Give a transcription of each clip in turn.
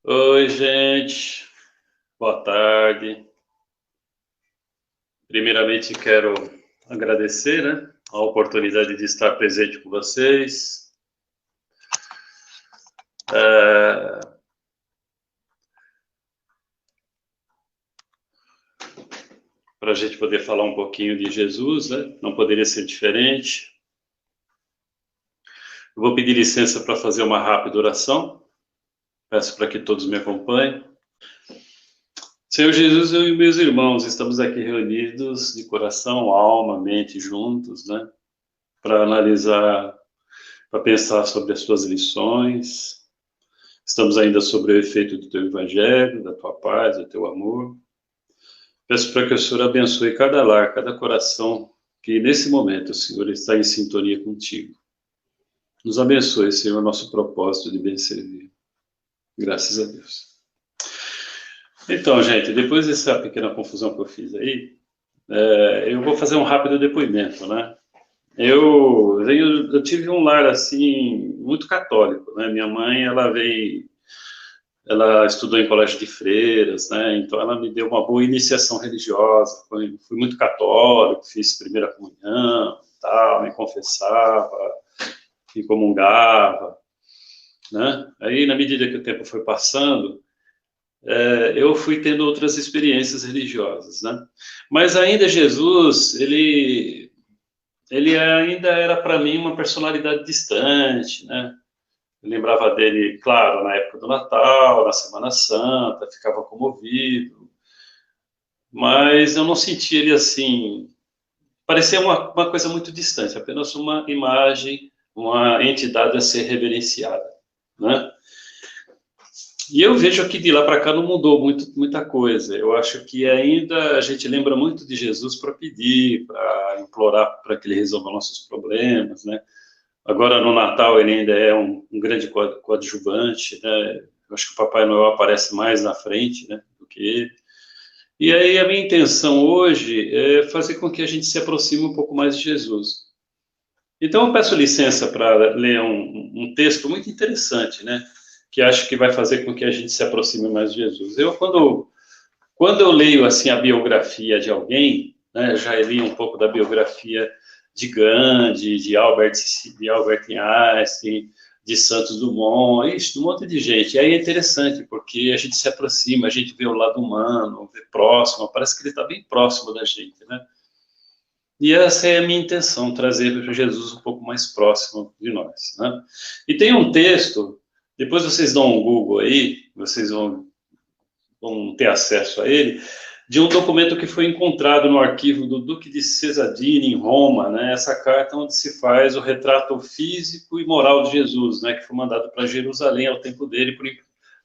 Oi, gente. Boa tarde. Primeiramente, quero agradecer, a oportunidade de estar presente com vocês. Para a gente poder falar um pouquinho de Jesus, Não poderia ser diferente. Eu vou pedir licença para fazer uma rápida oração. Peço para que todos me acompanhem. Senhor Jesus, eu e meus irmãos estamos aqui reunidos de coração, alma, mente juntos, Para analisar, para pensar sobre as suas lições. Estamos ainda sobre o efeito do teu evangelho, da tua paz, do teu amor. Peço para que o Senhor abençoe cada lar, cada coração que nesse momento, Senhor, está em sintonia contigo. Nos abençoe, Senhor, nosso propósito de bem servir. Graças a Deus. Então, gente, depois dessa pequena confusão que eu fiz aí, eu vou fazer um rápido depoimento, Eu tive um lar, assim, muito católico, Minha mãe, ela estudou em colégio de freiras, Então ela me deu uma boa iniciação religiosa. Fui muito católico, fiz primeira comunhão, tal, me confessava, me comungava, Aí, na medida que o tempo foi passando, eu fui tendo outras experiências religiosas, Mas ainda Jesus, ele ainda era para mim uma personalidade distante, Eu lembrava dele, claro, na época do Natal, na Semana Santa, ficava comovido, mas eu não sentia ele assim. Parecia uma coisa muito distante, apenas uma imagem, uma entidade a ser reverenciada, né? E eu vejo que de lá para cá não mudou muita coisa. Eu acho que ainda a gente lembra muito de Jesus para pedir, para implorar para que ele resolva nossos problemas, Agora, no Natal, ele ainda é um grande coadjuvante, Eu acho que o Papai Noel aparece mais na frente, do que ele. E aí, a minha intenção hoje é fazer com que a gente se aproxime um pouco mais de Jesus. Então, eu peço licença para ler um texto muito interessante, Que acho que vai fazer com que a gente se aproxime mais de Jesus. Quando eu leio, assim, a biografia de alguém, já li um pouco da biografia de Gandhi, de Albert Einstein, de Santos Dumont, isso, um monte de gente. E aí é interessante, porque a gente se aproxima, a gente vê o lado humano, vê próximo, parece que ele está bem próximo da gente, E essa é a minha intenção, trazer Jesus um pouco mais próximo de nós, E tem um texto, depois vocês dão um Google aí, vocês vão ter acesso a ele, de um documento que foi encontrado no arquivo do Duque de Cesadini, em Roma, Essa carta onde se faz o retrato físico e moral de Jesus, Que foi mandado para Jerusalém ao tempo dele,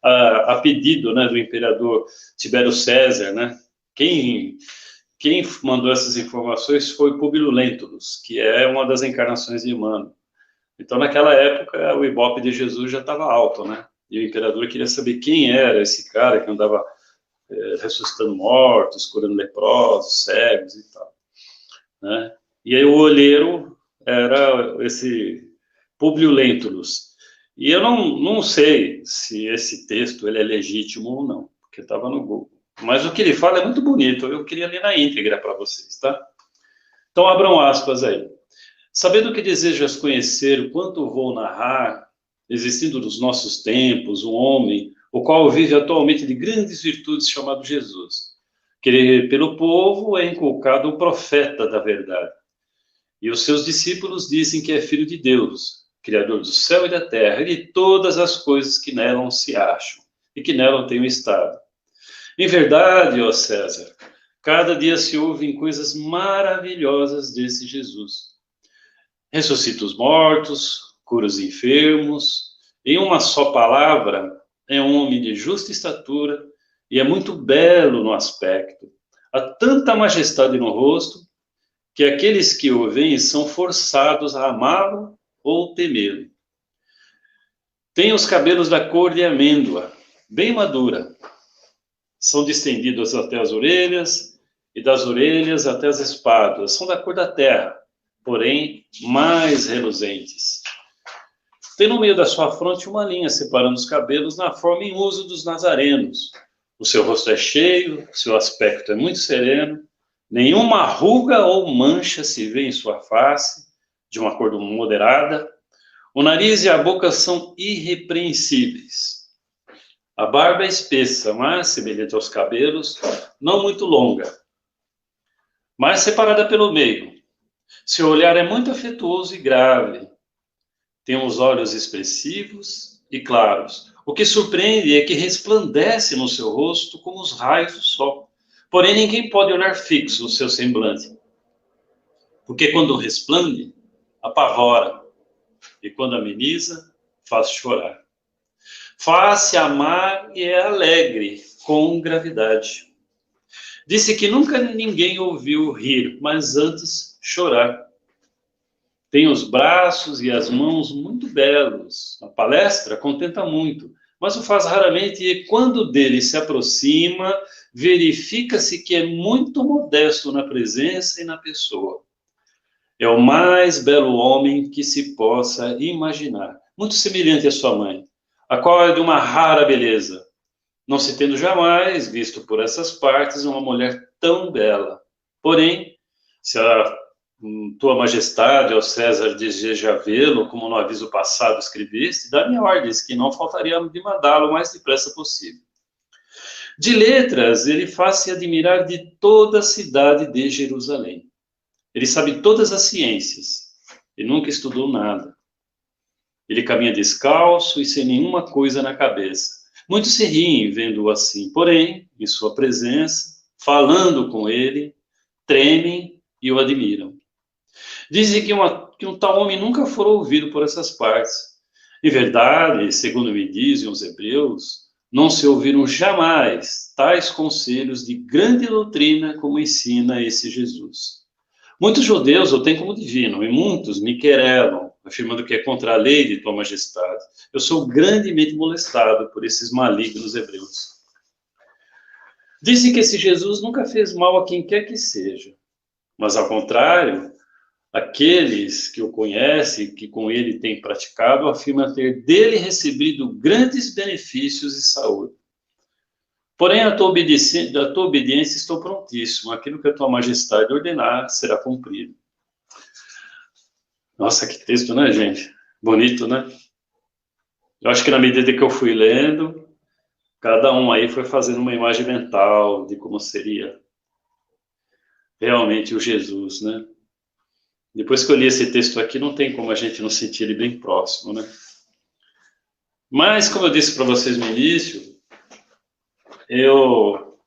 a pedido, do imperador Tibério César, Quem mandou essas informações foi Públio Lentulus, que é uma das encarnações de Emmanuel. Então, naquela época, o ibope de Jesus já estava alto, E o imperador queria saber quem era esse cara que andava ressuscitando mortos, curando leprosos, cegos e tal, E aí o olheiro era esse Públio Lentulus. E eu não sei se esse texto ele é legítimo ou não, porque estava no Google. Mas o que ele fala é muito bonito, eu queria ler na íntegra para vocês, tá? Então abram aspas aí. Sabendo que desejas conhecer quanto vou narrar, existindo nos nossos tempos um homem, o qual vive atualmente de grandes virtudes, chamado Jesus, que pelo povo é inculcado o profeta da verdade. E os seus discípulos dizem que é filho de Deus, criador do céu e da terra, e de todas as coisas que nela se acham, e que nela têm estado. Em verdade, ó César, cada dia se ouvem coisas maravilhosas desse Jesus. Ressuscita os mortos, cura os enfermos. Em uma só palavra, é um homem de justa estatura e é muito belo no aspecto. Há tanta majestade no rosto que aqueles que o veem são forçados a amá-lo ou temê-lo. Tem os cabelos da cor de amêndoa, bem madura. São distendidos até as orelhas e das orelhas até as espáduas. São da cor da terra, porém mais reluzentes. Tem no meio da sua fronte uma linha separando os cabelos na forma em uso dos nazarenos. O seu rosto é cheio, seu aspecto é muito sereno, nenhuma ruga ou mancha se vê em sua face, de uma cor moderada. O nariz e a boca são irrepreensíveis. A barba é espessa, mas semelhante aos cabelos, não muito longa, mas separada pelo meio. Seu olhar é muito afetuoso e grave. Tem os olhos expressivos e claros. O que surpreende é que resplandece no seu rosto como os raios do sol. Porém, ninguém pode olhar fixo o seu semblante, porque quando resplende, apavora, e quando ameniza, faz chorar. Faz-se amar e é alegre, com gravidade. Disse que nunca ninguém ouviu rir, mas antes chorar. Tem os braços e as mãos muito belos. A palestra contenta muito, mas o faz raramente e quando dele se aproxima, verifica-se que é muito modesto na presença e na pessoa. É o mais belo homem que se possa imaginar. Muito semelhante à sua mãe, a qual é de uma rara beleza, não se tendo jamais visto por essas partes uma mulher tão bela. Porém, se a tua majestade, ao César, deseja vê-lo, como no aviso passado escreveste, dá-me ordens que não faltaria de mandá-lo o mais depressa possível. De letras, ele faz-se admirar de toda a cidade de Jerusalém. Ele sabe todas as ciências e nunca estudou nada. Ele caminha descalço e sem nenhuma coisa na cabeça. Muitos se riem vendo-o assim, porém, em sua presença, falando com ele, tremem e o admiram. Dizem que um tal homem nunca fora ouvido por essas partes. Em verdade, segundo me dizem os hebreus, não se ouviram jamais tais conselhos de grande doutrina como ensina esse Jesus. Muitos judeus o têm como divino, e muitos me querelam, afirmando que é contra a lei de tua majestade. Eu sou grandemente molestado por esses malignos hebreus. Dizem que esse Jesus nunca fez mal a quem quer que seja, mas ao contrário, aqueles que o conhecem, que com ele têm praticado, afirmam ter dele recebido grandes benefícios e saúde. Porém, a tua obediência estou prontíssimo. Aquilo que a tua majestade ordenar será cumprido. Nossa, que texto, né, gente? Bonito, né? Eu acho que na medida que eu fui lendo, cada um aí foi fazendo uma imagem mental de como seria realmente o Jesus, né? Depois que eu li esse texto aqui, não tem como a gente não sentir ele bem próximo, né? Mas, como eu disse para vocês no início, eu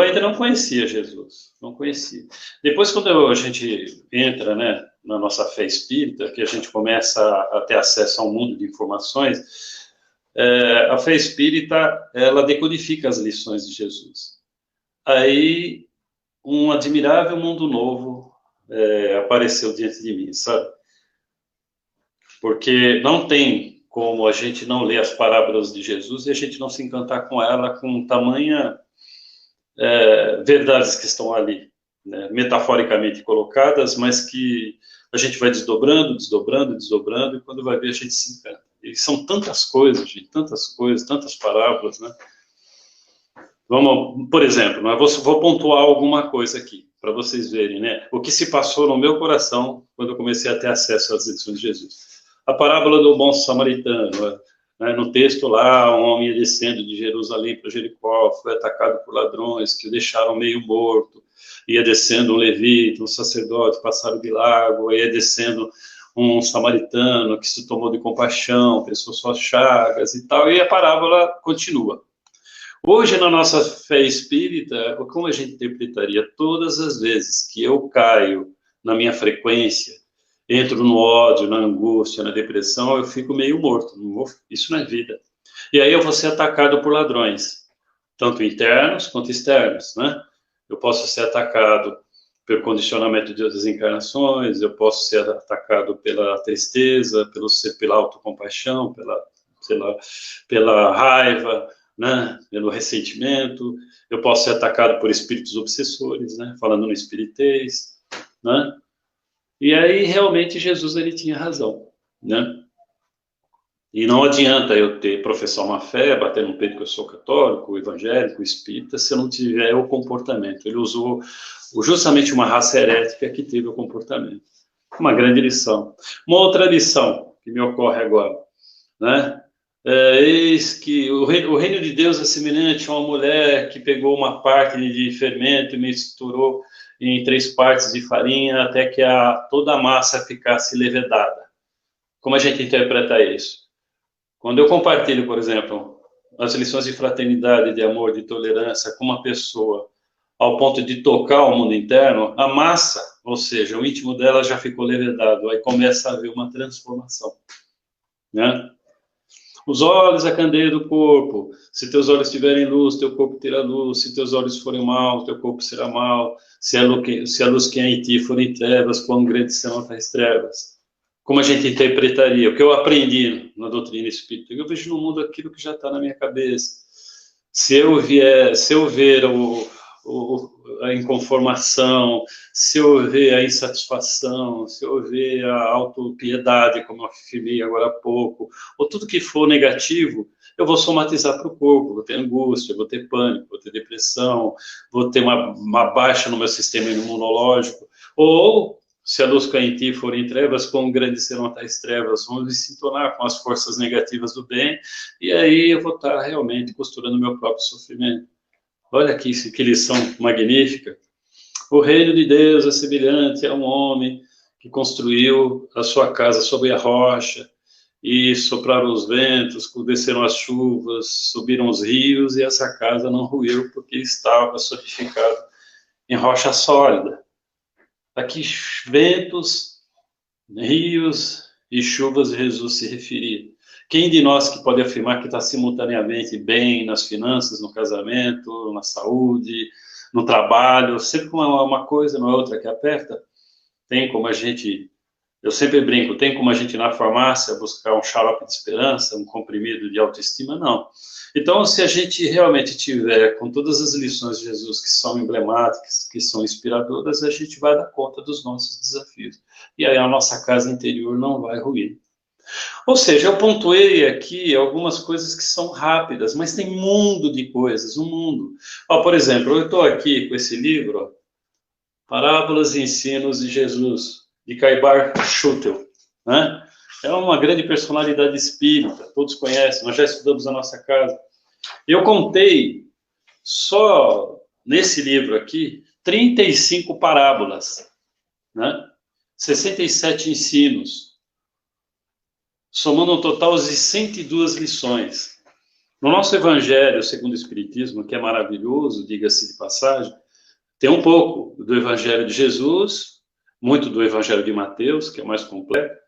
ainda não conhecia Jesus, não conhecia. Depois, quando a gente entra, né, na nossa fé espírita, que a gente começa a ter acesso a um mundo de informações, a fé espírita, ela decodifica as lições de Jesus. Aí, um admirável mundo novo apareceu diante de mim, sabe? Porque não tem como a gente não ler as parábolas de Jesus e a gente não se encantar com ela com tamanha verdades que estão ali, né, metaforicamente colocadas, mas que a gente vai desdobrando, desdobrando, desdobrando, e quando vai ver a gente se encanta. E são tantas coisas, gente, tantas parábolas, né? Vamos, por exemplo, né, vou pontuar alguma coisa aqui, para vocês verem, né, o que se passou no meu coração quando eu comecei a ter acesso às lições de Jesus. A parábola do bom samaritano, né, no texto lá, um homem ia descendo de Jerusalém para Jericó, foi atacado por ladrões que o deixaram meio morto, ia descendo um levita, um sacerdote, passaram de largo, ia descendo um samaritano que se tomou de compaixão, pensou suas chagas e tal, e a parábola continua. Hoje, na nossa fé espírita, como a gente interpretaria todas as vezes que eu caio na minha frequência, entro no ódio, na angústia, na depressão, eu fico meio morto. Isso não é vida. E aí eu vou ser atacado por ladrões, tanto internos quanto externos, né? Eu posso ser atacado pelo condicionamento de outras encarnações, eu posso ser atacado pela tristeza, pela autocompaixão, pela raiva, né? Pelo ressentimento. Eu posso ser atacado por espíritos obsessores, né? Falando no espiritês, né? E aí, realmente, Jesus, ele tinha razão, né? E não adianta eu professar uma fé, bater no peito que eu sou católico, evangélico, espírita, se eu não tiver o comportamento. Ele usou justamente uma raça herética que teve o comportamento. Uma grande lição. Uma outra lição que me ocorre agora, né? Eis que o reino de Deus é semelhante a uma mulher que pegou uma parte de fermento e misturou em 3 partes de farinha até que toda a massa ficasse levedada. Como a gente interpreta isso? Quando eu compartilho, por exemplo, as lições de fraternidade, de amor, de tolerância com uma pessoa, ao ponto de tocar o mundo interno, a massa, ou seja, o íntimo dela já ficou levedado, aí começa a haver uma transformação, né? Os olhos, a candeia do corpo. Se teus olhos tiverem luz, teu corpo terá luz. Se teus olhos forem mal, teu corpo será mal. Se a luz que há em ti forem trevas, quão grandes serão tais trevas. Como a gente interpretaria? O que eu aprendi na doutrina espírita? Eu vejo no mundo aquilo que já está na minha cabeça. Se eu ver a inconformação, se eu ver a insatisfação, se eu ver a autopiedade, como eu afirmei agora há pouco, ou tudo que for negativo, eu vou somatizar para o corpo, vou ter angústia, vou ter pânico, vou ter depressão, vou ter uma baixa no meu sistema imunológico, ou se a luz cair em ti for em trevas, quão grandes serão tais trevas, vamos me sintonar com as forças negativas do bem, e aí eu vou estar realmente costurando o meu próprio sofrimento. Olha que lição magnífica. O reino de Deus é semelhante a um homem que construiu a sua casa sobre a rocha, e sopraram os ventos, desceram as chuvas, subiram os rios, e essa casa não ruiu porque estava solidificada em rocha sólida. Aqui ventos, rios e chuvas Jesus se referia. Quem de nós que pode afirmar que está simultaneamente bem nas finanças, no casamento, na saúde, no trabalho, sempre com uma coisa, não é outra que aperta? Tem como a gente, eu sempre brinco, tem como a gente ir na farmácia buscar um xarope de esperança, um comprimido de autoestima? Não. Então, se a gente realmente tiver com todas as lições de Jesus que são emblemáticas, que são inspiradoras, a gente vai dar conta dos nossos desafios. E aí a nossa casa interior não vai ruir. Ou seja, eu pontuei aqui algumas coisas que são rápidas, mas tem um mundo de coisas, um mundo. Ó, por exemplo, eu estou aqui com esse livro, ó, Parábolas e Ensinos de Jesus, de Caibar Schutel, né? É uma grande personalidade espírita, todos conhecem, nós já estudamos na nossa casa. Eu contei, só nesse livro aqui, 35 parábolas, né? 67 ensinos, somando um total de 102 lições. No nosso Evangelho, segundo o Espiritismo, que é maravilhoso, diga-se de passagem, tem um pouco do Evangelho de Jesus, muito do Evangelho de Mateus, que é mais completo,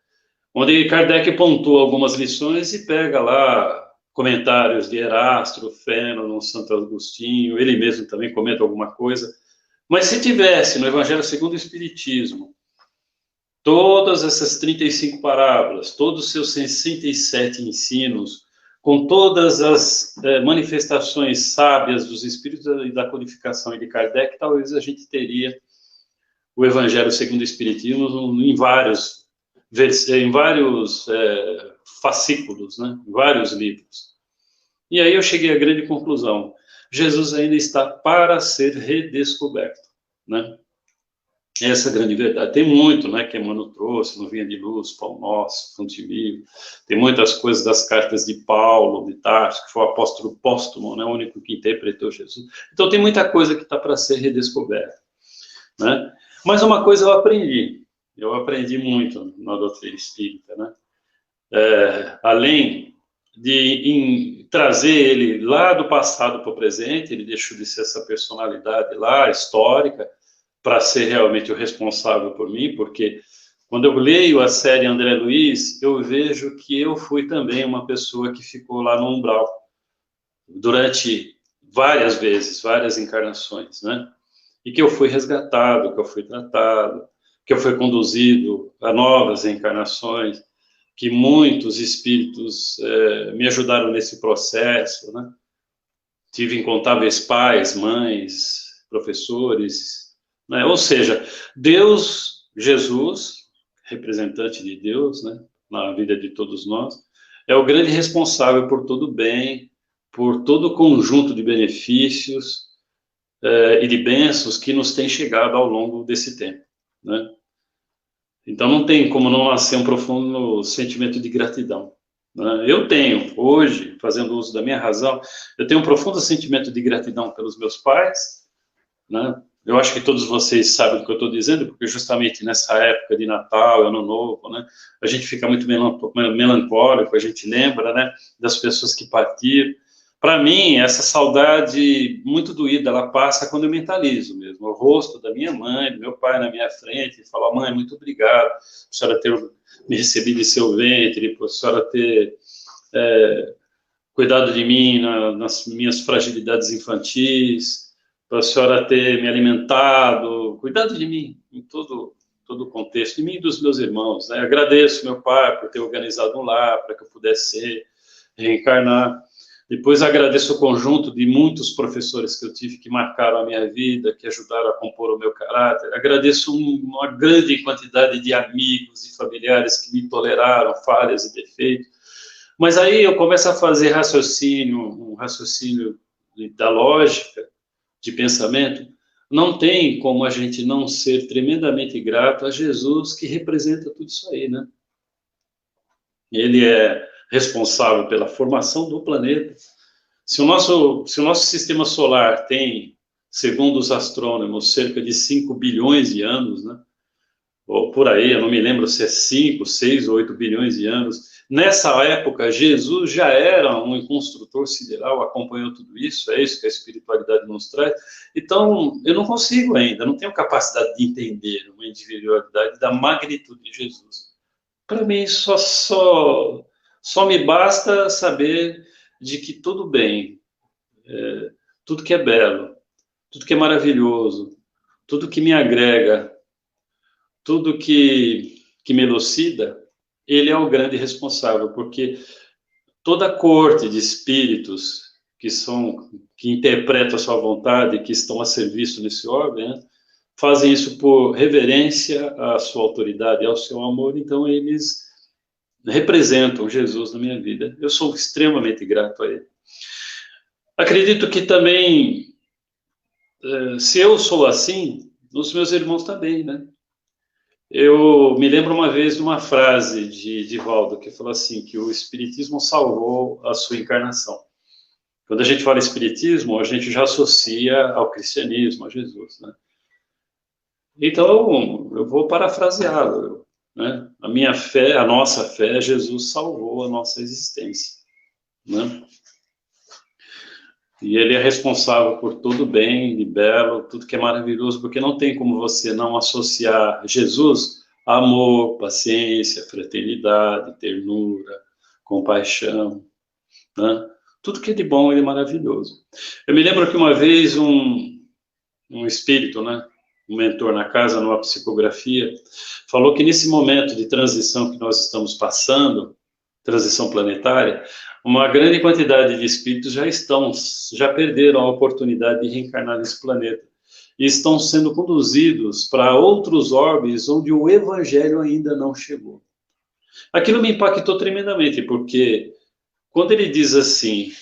onde Kardec pontua algumas lições e pega lá comentários de Erasto, Fênelon, Santo Agostinho, ele mesmo também comenta alguma coisa. Mas se tivesse no Evangelho segundo o Espiritismo todas essas 35 parábolas, todos os seus 67 ensinos, com todas as manifestações sábias dos Espíritos e da codificação e de Kardec, talvez a gente teria o Evangelho segundo o Espiritismo em vários fascículos, né? Em vários livros. E aí eu cheguei à grande conclusão: Jesus ainda está para ser redescoberto, né? Essa é a grande verdade. Tem muito, né, que Emmanuel trouxe, no Vinha de Luz, Pão Nosso, Fonte Viva. Tem muitas coisas das cartas de Paulo, de Tarso, que foi o apóstolo póstumo, né, o único que interpretou Jesus. Então tem muita coisa que está para ser redescoberta, né? Mas uma coisa eu aprendi muito na doutrina espírita, né? Além de trazer ele lá do passado para o presente, ele deixou de ser essa personalidade lá, histórica, para ser realmente o responsável por mim, porque quando eu leio a série André Luiz, eu vejo que eu fui também uma pessoa que ficou lá no umbral, durante várias vezes, várias encarnações, né? E que eu fui resgatado, que eu fui tratado, que eu fui conduzido a novas encarnações, que muitos espíritos me ajudaram nesse processo, né? Tive incontáveis pais, mães, professores, né? Ou seja, Deus, Jesus, representante de Deus, né, na vida de todos nós, é o grande responsável por todo o bem, por todo o conjunto de benefícios e de bênçãos que nos tem chegado ao longo desse tempo, né? Então não tem como não nascer um profundo sentimento de gratidão, né? Eu tenho, hoje, fazendo uso da minha razão, eu tenho um profundo sentimento de gratidão pelos meus pais, né? Eu acho que todos vocês sabem do que eu estou dizendo, porque justamente nessa época de Natal, Ano Novo, né, a gente fica muito melancólico, a gente lembra, né, das pessoas que partiram. Para mim, essa saudade muito doída, ela passa quando eu mentalizo mesmo. O rosto da minha mãe, do meu pai na minha frente, e falo: mãe, muito obrigado por a senhora ter me recebido em seu ventre, por a senhora ter cuidado de mim nas minhas fragilidades infantis, para a senhora ter me alimentado, cuidado de mim em todo o contexto, de mim e dos meus irmãos, né? Agradeço meu pai por ter organizado um lar para que eu pudesse reencarnar. Depois agradeço o conjunto de muitos professores que eu tive que marcaram a minha vida, que ajudaram a compor o meu caráter. Agradeço uma grande quantidade de amigos e familiares que me toleraram falhas e defeitos. Mas aí eu começo a fazer um raciocínio da lógica, de pensamento. Não tem como a gente não ser tremendamente grato a Jesus, que representa tudo isso aí, né? Ele é responsável pela formação do planeta. Se o nosso sistema solar tem, segundo os astrônomos, cerca de 5 bilhões de anos, né? Ou por aí, eu não me lembro se é 5, 6 ou 8 bilhões de anos. Nessa época, Jesus já era um construtor sideral, acompanhou tudo isso, é isso que a espiritualidade nos traz. Então, eu não consigo ainda, não tenho capacidade de entender uma individualidade da magnitude de Jesus. Para mim, só me basta saber de que tudo bem, tudo que é belo, tudo que é maravilhoso, tudo que me agrega, tudo que me elucida, ele é o grande responsável, porque toda a corte de espíritos que interpretam a sua vontade, que estão a serviço nesse orbe, né, fazem isso por reverência à sua autoridade, ao seu amor, então eles representam Jesus na minha vida. Eu sou extremamente grato a ele. Acredito que também, se eu sou assim, os meus irmãos também, né? Eu me lembro uma vez de uma frase de Divaldo, que falou assim, que o Espiritismo salvou a sua encarnação. Quando a gente fala Espiritismo, a gente já associa ao cristianismo, a Jesus, né? Então, eu vou parafraseá-lo, né? A minha fé, a nossa fé, Jesus salvou a nossa existência, né? E ele é responsável por tudo bem e belo, tudo que é maravilhoso, porque não tem como você não associar Jesus a amor, paciência, fraternidade, ternura, compaixão, né? Tudo que é de bom e de maravilhoso. Eu me lembro que uma vez um espírito, né, um mentor na casa, numa psicografia, falou que nesse momento de transição que nós estamos passando, transição planetária, uma grande quantidade de espíritos já perderam a oportunidade de reencarnar nesse planeta e estão sendo conduzidos para outros orbes onde o evangelho ainda não chegou. Aquilo me impactou tremendamente, porque quando ele diz assim,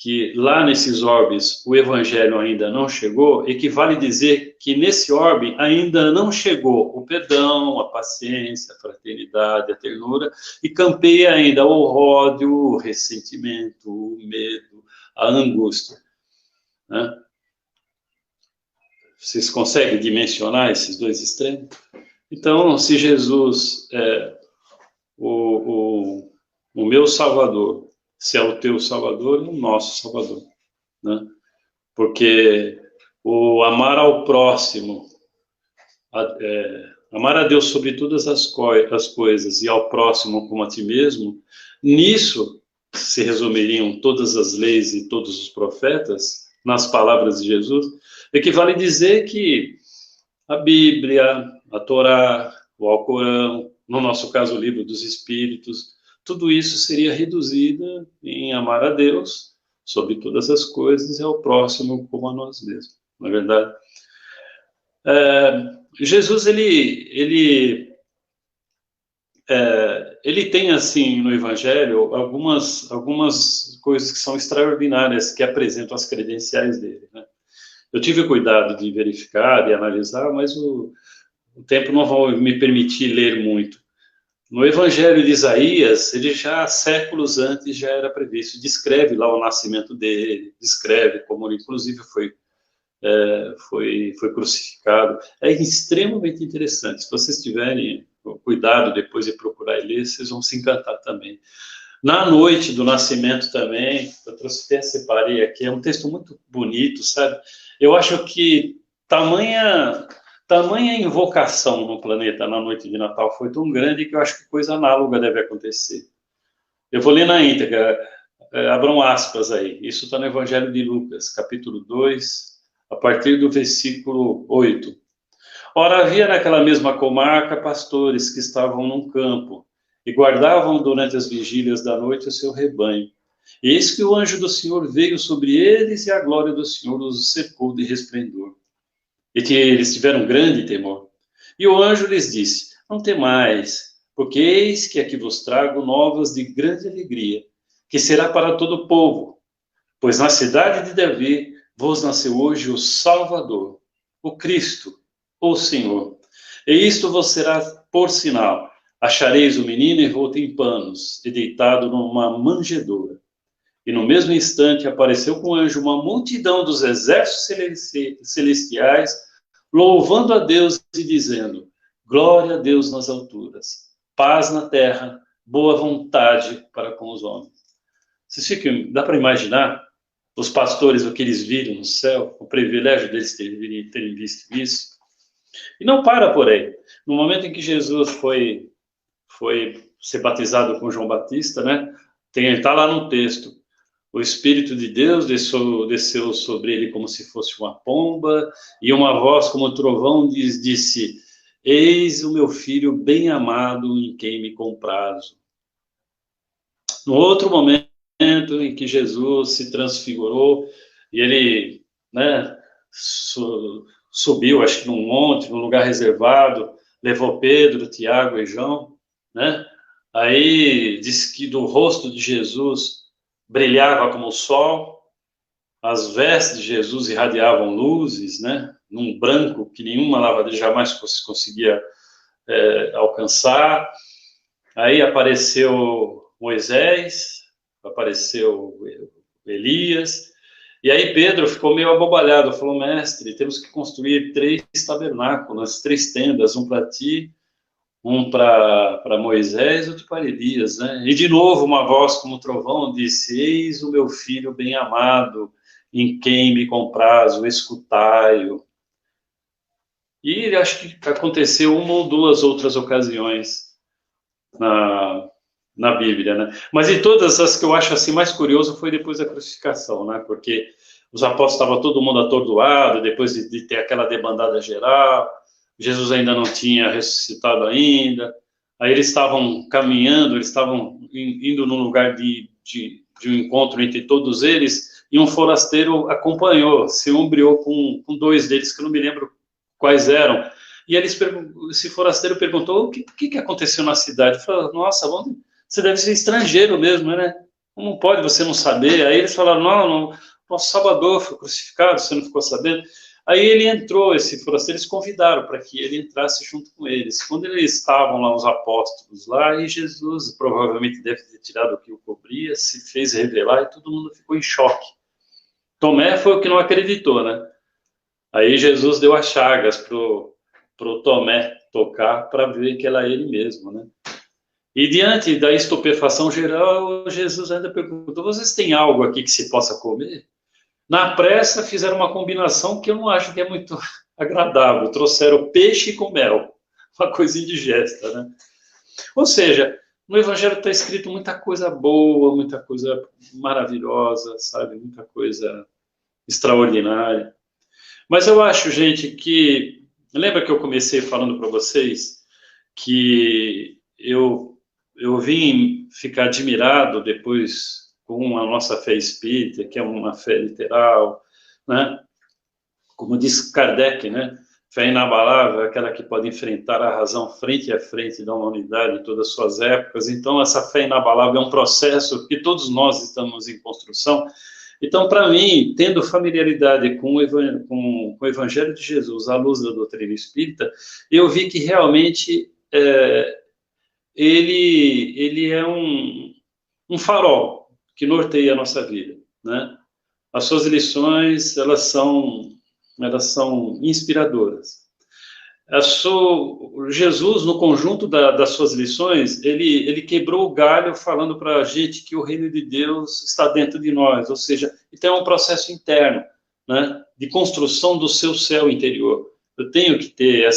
que lá nesses orbes o evangelho ainda não chegou, equivale dizer que nesse orbe ainda não chegou o perdão, a paciência, a fraternidade, a ternura, e campeia ainda o ódio, o ressentimento, o medo, a angústia, né? Vocês conseguem dimensionar esses dois extremos? Então, se Jesus é o meu Salvador, se é o teu Salvador, é o nosso Salvador, né? Porque o amar ao próximo, amar a Deus sobre todas as coisas e ao próximo como a ti mesmo, nisso se resumiriam todas as leis e todos os profetas, nas palavras de Jesus, equivale dizer que a Bíblia, a Torá, o Alcorão, no nosso caso o Livro dos Espíritos, tudo isso seria reduzido em amar a Deus sobre todas as coisas e ao próximo como a nós mesmos, não é verdade? Jesus, ele ele tem, assim, no Evangelho, algumas coisas que são extraordinárias, que apresentam as credenciais dele, né? Eu tive cuidado de verificar, e analisar, mas o tempo não vai me permitir ler muito. No Evangelho de Isaías, ele já séculos antes já era previsto, descreve lá o nascimento dele, descreve como ele inclusive foi crucificado. É extremamente interessante. Se vocês tiverem cuidado depois de procurar e ler, vocês vão se encantar também. Na noite do nascimento também, eu trouxe até separei aqui, é um texto muito bonito, sabe? Eu acho que tamanha invocação no planeta na noite de Natal foi tão grande que eu acho que coisa análoga deve acontecer. Eu vou ler na íntegra, abram aspas aí. Isso está no Evangelho de Lucas, capítulo 2, a partir do versículo 8. Ora, havia naquela mesma comarca pastores que estavam num campo e guardavam durante as vigílias da noite o seu rebanho. E eis que o anjo do Senhor veio sobre eles e a glória do Senhor os cercou de resplendor. E eles tiveram grande temor. E o anjo lhes disse: não temais, porque eis que aqui vos trago novas de grande alegria, que será para todo o povo. Pois na cidade de Davi vos nasceu hoje o Salvador, o Cristo, o Senhor. E isto vos será por sinal: achareis o menino envolto em panos e deitado numa manjedoura. E no mesmo instante apareceu com o anjo uma multidão dos exércitos celestiais, louvando a Deus e dizendo: glória a Deus nas alturas, paz na terra, boa vontade para com os homens. Vocês ficam, dá para imaginar os pastores, o que eles viram no céu, o privilégio deles terem visto isso? E não para por aí. No momento em que Jesus foi ser batizado com João Batista, né? Está lá no texto. O Espírito de Deus desceu sobre ele como se fosse uma pomba, e uma voz como trovão disse: eis o meu filho bem amado em quem me comprazo. No outro momento em que Jesus se transfigurou, e ele, né, subiu, acho que num monte, num lugar reservado, levou Pedro, Tiago e João, né? Aí diz que do rosto de Jesus brilhava como o sol, as vestes de Jesus irradiavam luzes, né? Num branco que nenhuma lavadeira jamais conseguia alcançar. Aí apareceu Moisés, apareceu Elias, e aí Pedro ficou meio abobalhado, falou: mestre, temos que construir 3 tabernáculos, 3 tendas, um para ti, um para Moisés, outro para Elias, né? E de novo uma voz como trovão disse: eis o meu filho bem amado, em quem me comprazo, escutai-o. E acho que aconteceu uma ou duas outras ocasiões na Bíblia, né? Mas de todas as que eu acho assim mais curioso foi depois da crucificação, né? Porque os apóstolos estavam todo mundo atordoado depois de ter aquela debandada geral. Jesus ainda não tinha ressuscitado ainda. Aí eles estavam caminhando, eles estavam indo num lugar de um encontro entre todos eles, e um forasteiro acompanhou, se umbriou com 2 deles, que eu não me lembro quais eram. E esse forasteiro perguntou: o que aconteceu na cidade? Falou: nossa, você deve ser estrangeiro mesmo, né? Como pode você não saber? Aí eles falaram: não, nosso Salvador foi crucificado, você não ficou sabendo? Aí ele entrou, esse forasteiro, eles convidaram para que ele entrasse junto com eles. Quando eles estavam lá, os apóstolos lá, e Jesus provavelmente deve ter tirado o que o cobria, se fez revelar, e todo mundo ficou em choque. Tomé foi o que não acreditou, né? Aí Jesus deu as chagas pro Tomé tocar para ver que era ele mesmo, né? E diante da estupefação geral, Jesus ainda perguntou: vocês têm algo aqui que se possa comer? Na pressa, fizeram uma combinação que eu não acho que é muito agradável. Trouxeram peixe com mel, uma coisa indigesta, né? Ou seja, no Evangelho está escrito muita coisa boa, muita coisa maravilhosa, sabe? Muita coisa extraordinária. Mas eu acho, gente, que... Lembra que eu comecei falando para vocês que eu vim ficar admirado depois com a nossa fé espírita, que é uma fé literal, né? Como diz Kardec, né? Fé inabalável é aquela que pode enfrentar a razão frente a frente da humanidade em todas as suas épocas. Então, essa fé inabalável é um processo que todos nós estamos em construção. Então, para mim, tendo familiaridade com o Evangelho de Jesus à luz da doutrina espírita, eu vi que realmente ele é um farol que norteia a nossa vida, né? As suas lições, elas são inspiradoras. Jesus, no conjunto das suas lições, ele quebrou o galho falando para a gente que o reino de Deus está dentro de nós, ou seja, então é um processo interno, né, de construção do seu céu interior. Eu tenho que ter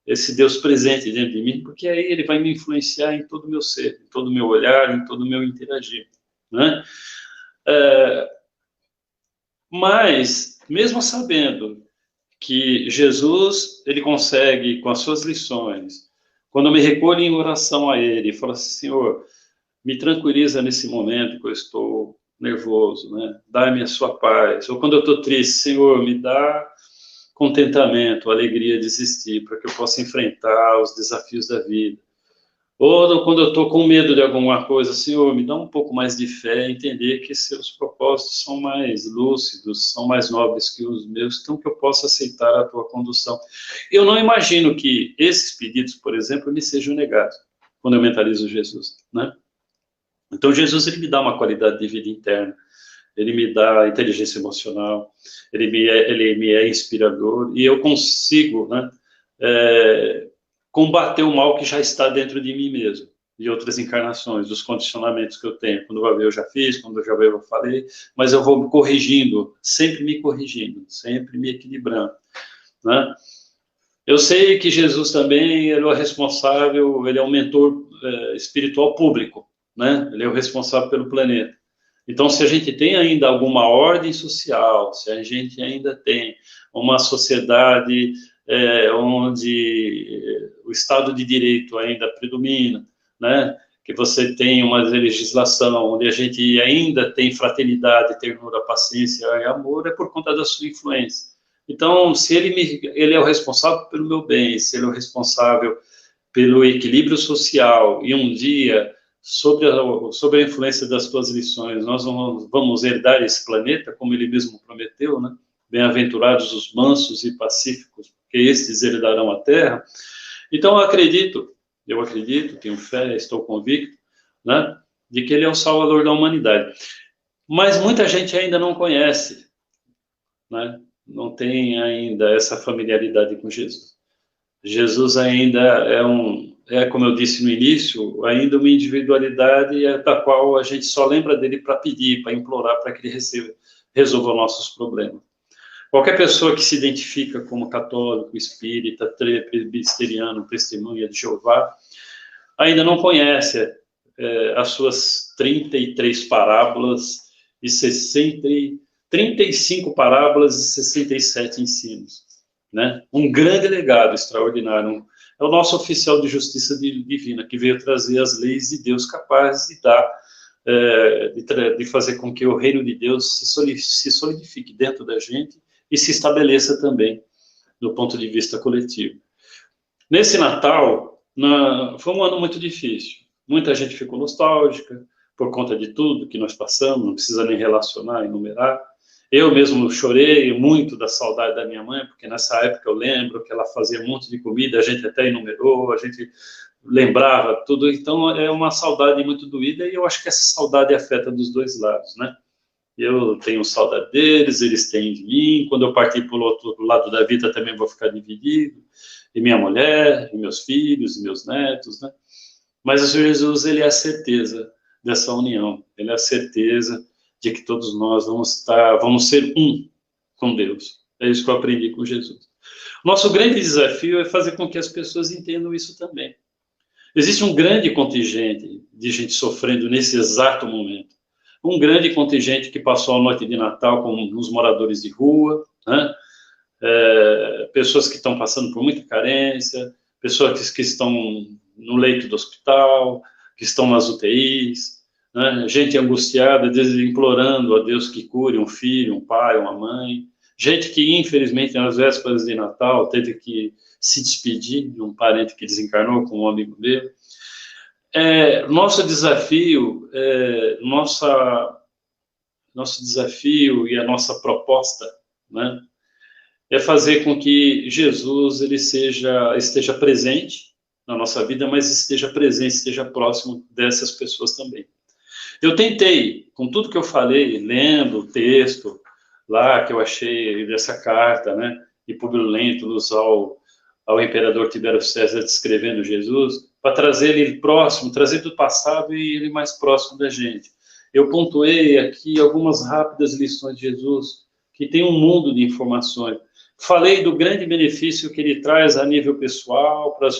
esse Deus presente dentro de mim, porque aí ele vai me influenciar em todo o meu ser, em todo o meu olhar, em todo o meu interagir, né? Mas, mesmo sabendo que Jesus, ele consegue, com as suas lições, quando eu me recolho em oração a ele, falo assim, Senhor, me tranquiliza nesse momento que eu estou nervoso, né? Dá-me a sua paz. Ou quando eu estou triste, Senhor, me dá contentamento, alegria de existir, para que eu possa enfrentar os desafios da vida. Ou quando eu estou com medo de alguma coisa, Senhor, me dá um pouco mais de fé, entender que seus propósitos são mais lúcidos, são mais nobres que os meus, então que eu possa aceitar a tua condução. Eu não imagino que esses pedidos, por exemplo, me sejam negados quando eu mentalizo Jesus, né? Então Jesus, ele me dá uma qualidade de vida interna, ele me dá inteligência emocional, ele me é inspirador, e eu consigo, né, combater o mal que já está dentro de mim mesmo, de outras encarnações, dos condicionamentos que eu tenho. Quando vai ver, eu já fiz, quando eu já ver, eu falei, mas eu vou me corrigindo, sempre me equilibrando, né? Eu sei que Jesus também ele é o responsável, ele é um mentor espiritual público, né? Ele é o responsável pelo planeta. Então, se a gente tem ainda alguma ordem social, se a gente ainda tem uma sociedade onde o Estado de Direito ainda predomina, né? Que você tem uma legislação onde a gente ainda tem fraternidade, ternura, paciência e amor, é por conta da sua influência. Então, se ele é o responsável pelo meu bem, se ele é o responsável pelo equilíbrio social, e um dia, sobre a influência das tuas lições, nós vamos herdar esse planeta, como ele mesmo prometeu, né? Bem-aventurados os mansos e pacíficos, porque estes herdarão a terra. Então, eu acredito, tenho fé, estou convicto, né, de que ele é o salvador da humanidade. Mas muita gente ainda não conhece, né? Não tem ainda essa familiaridade com Jesus. Jesus ainda como eu disse no início, ainda uma individualidade da qual a gente só lembra dele para pedir, para implorar, para que ele resolva nossos problemas. Qualquer pessoa que se identifica como católico, espírita, presbiteriano, testemunha de Jeová, ainda não conhece as suas 33 parábolas e 35 parábolas e 67 ensinos, né? Um grande legado extraordinário. É o nosso oficial de justiça divina, que veio trazer as leis de Deus capazes de fazer com que o reino de Deus se solidifique dentro da gente e se estabeleça também do ponto de vista coletivo. Nesse Natal, foi um ano muito difícil. Muita gente ficou nostálgica por conta de tudo que nós passamos, não precisa nem relacionar, enumerar. Eu mesmo chorei muito da saudade da minha mãe, porque nessa época eu lembro que ela fazia um monte de comida, a gente até enumerou, a gente lembrava tudo. Então é uma saudade muito doída e eu acho que essa saudade afeta dos dois lados, né? Eu tenho saudade deles, eles têm de mim. Quando eu partir para o outro lado da vida, também vou ficar dividido. E minha mulher, e meus filhos, e meus netos, né? Mas o Senhor Jesus, ele é a certeza dessa união. Ele é a certeza de que todos nós vamos ser um com Deus. É isso que eu aprendi com Jesus. Nosso grande desafio é fazer com que as pessoas entendam isso também. Existe um grande contingente de gente sofrendo nesse exato momento. Um grande contingente que passou a noite de Natal com os moradores de rua, né? Pessoas que estão passando por muita carência, pessoas que estão no leito do hospital, que estão nas UTIs, né? Gente angustiada, implorando a Deus que cure um filho, um pai, uma mãe, gente que, infelizmente, nas vésperas de Natal, teve que se despedir de um parente que desencarnou com um amigo meu. Nosso desafio, nosso desafio e a nossa proposta, né, é fazer com que Jesus ele esteja presente na nossa vida, mas esteja presente, esteja próximo dessas pessoas também. Eu tentei, com tudo que eu falei, lendo o texto lá que eu achei dessa carta, né, de Públio Lentulus ao imperador Tibério César descrevendo Jesus, para trazer ele próximo, trazer do passado e ele mais próximo da gente. Eu pontuei aqui algumas rápidas lições de Jesus, que tem um mundo de informações. Falei do grande benefício que ele traz a nível pessoal, para as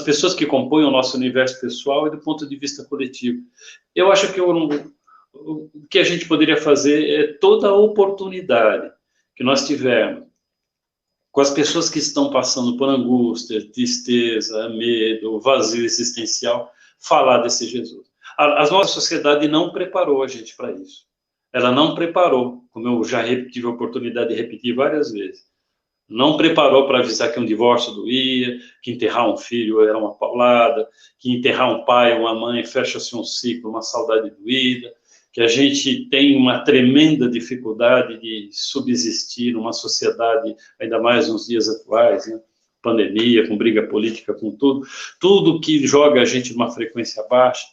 pessoas que compõem o nosso universo pessoal e do ponto de vista coletivo. Eu acho que o que a gente poderia fazer é toda a oportunidade que nós tivermos com as pessoas que estão passando por angústia, tristeza, medo, vazio existencial, falar desse Jesus. A nossa sociedade não preparou a gente para isso. Ela não preparou, como eu já tive a oportunidade de repetir várias vezes. Não preparou para avisar que um divórcio doía, que enterrar um filho era uma paulada, que enterrar um pai ou uma mãe fecha-se um ciclo, uma saudade doída, que a gente tem uma tremenda dificuldade de subsistir numa sociedade, ainda mais nos dias atuais, né? Pandemia, com briga política, com tudo que joga a gente numa frequência baixa.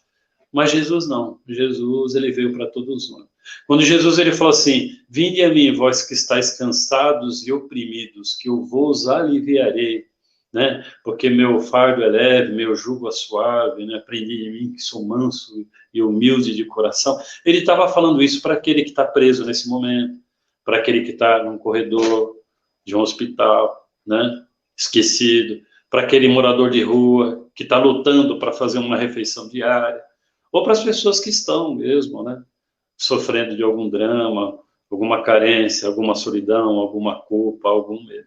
Mas Jesus não. Jesus, ele veio para todos nós. Quando Jesus ele falou assim: vinde a mim, vós que estáis cansados e oprimidos, que eu vos aliviarei, né? Porque meu fardo é leve, meu jugo é suave, né? Aprendi de mim que sou manso e humilde de coração. Ele estava falando isso para aquele que está preso nesse momento, para aquele que está num corredor de um hospital, né? Esquecido, para aquele morador de rua que está lutando para fazer uma refeição diária, ou para as pessoas que estão mesmo, né, sofrendo de algum drama, alguma carência, alguma solidão, alguma culpa, algum medo.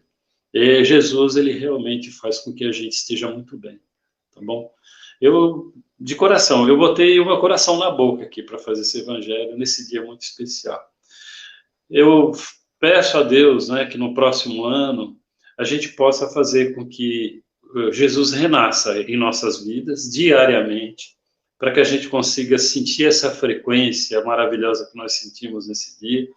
E Jesus, ele realmente faz com que a gente esteja muito bem, tá bom? Eu, de coração, eu botei o meu coração na boca aqui para fazer esse evangelho nesse dia muito especial. Eu peço a Deus, né, que no próximo ano a gente possa fazer com que Jesus renasça em nossas vidas diariamente, para que a gente consiga sentir essa frequência maravilhosa que nós sentimos nesse dia,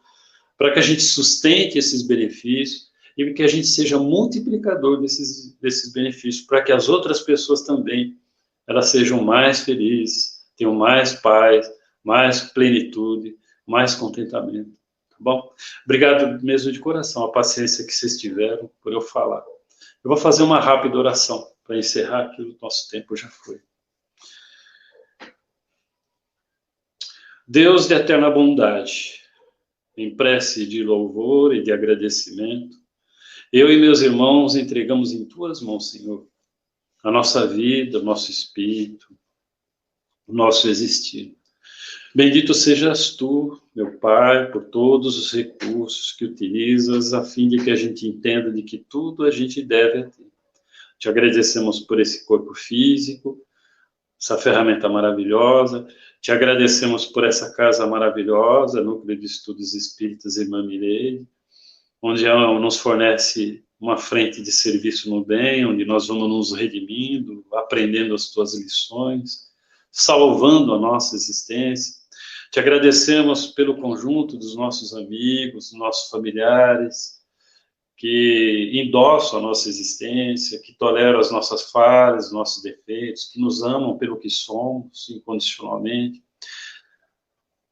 para que a gente sustente esses benefícios e que a gente seja multiplicador desses benefícios, para que as outras pessoas também elas sejam mais felizes, tenham mais paz, mais plenitude, mais contentamento, tá bom? Obrigado mesmo de coração, a paciência que vocês tiveram por eu falar. Eu vou fazer uma rápida oração para encerrar, que o nosso tempo já foi. Deus de eterna bondade, em prece de louvor e de agradecimento, eu e meus irmãos entregamos em tuas mãos, Senhor, a nossa vida, o nosso espírito, o nosso existir. Bendito sejas tu, meu Pai, por todos os recursos que utilizas a fim de que a gente entenda de que tudo a gente deve a ti. Te agradecemos por esse corpo físico, essa ferramenta maravilhosa. Te agradecemos por essa casa maravilhosa, Núcleo de Estudos Espíritas Irmã Mireille, onde ela nos fornece uma frente de serviço no bem, onde nós vamos nos redimindo, aprendendo as tuas lições, salvando a nossa existência. Te agradecemos pelo conjunto dos nossos amigos, dos nossos familiares, que endossam a nossa existência, que toleram as nossas falhas, os nossos defeitos, que nos amam pelo que somos, incondicionalmente.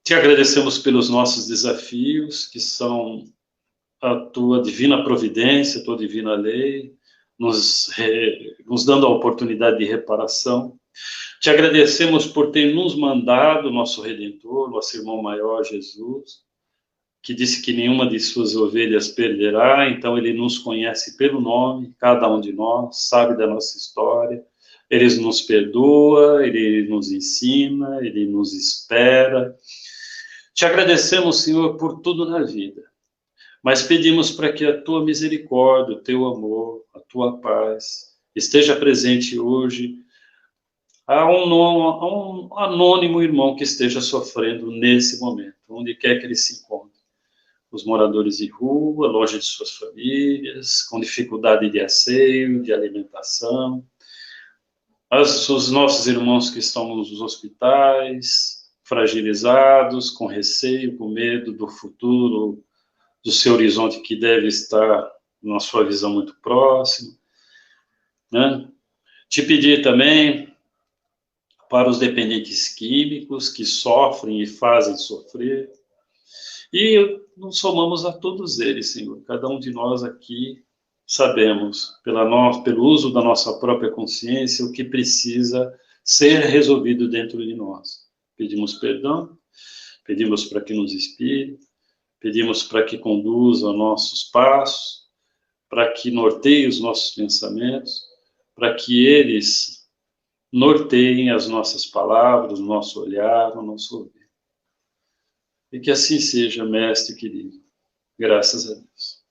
Te agradecemos pelos nossos desafios, que são a tua divina providência, a tua divina lei, nos dando a oportunidade de reparação. Te agradecemos por ter nos mandado nosso Redentor, nosso irmão maior, Jesus, que disse que nenhuma de suas ovelhas perderá, então ele nos conhece pelo nome, cada um de nós, sabe da nossa história, ele nos perdoa, ele nos ensina, ele nos espera. Te agradecemos, Senhor, por tudo na vida, mas pedimos para que a tua misericórdia, o teu amor, a tua paz esteja presente hoje a um anônimo irmão que esteja sofrendo nesse momento, onde quer que ele se encontre. os moradores de rua, longe de suas famílias, com dificuldade de asseio, de alimentação, os nossos irmãos que estão nos hospitais, fragilizados, com receio, com medo do futuro, do seu horizonte que deve estar na sua visão muito próxima, né? Te pedir também para os dependentes químicos que sofrem e fazem sofrer, e nos somamos a todos eles, Senhor. Cada um de nós aqui sabemos, pelo uso da nossa própria consciência, o que precisa ser resolvido dentro de nós. Pedimos perdão, pedimos para que nos inspire, pedimos para que conduza nossos passos, para que norteie os nossos pensamentos, para que eles norteiem as nossas palavras, o nosso olhar, o nosso ouvir. E que assim seja, Mestre querido. Graças a Deus.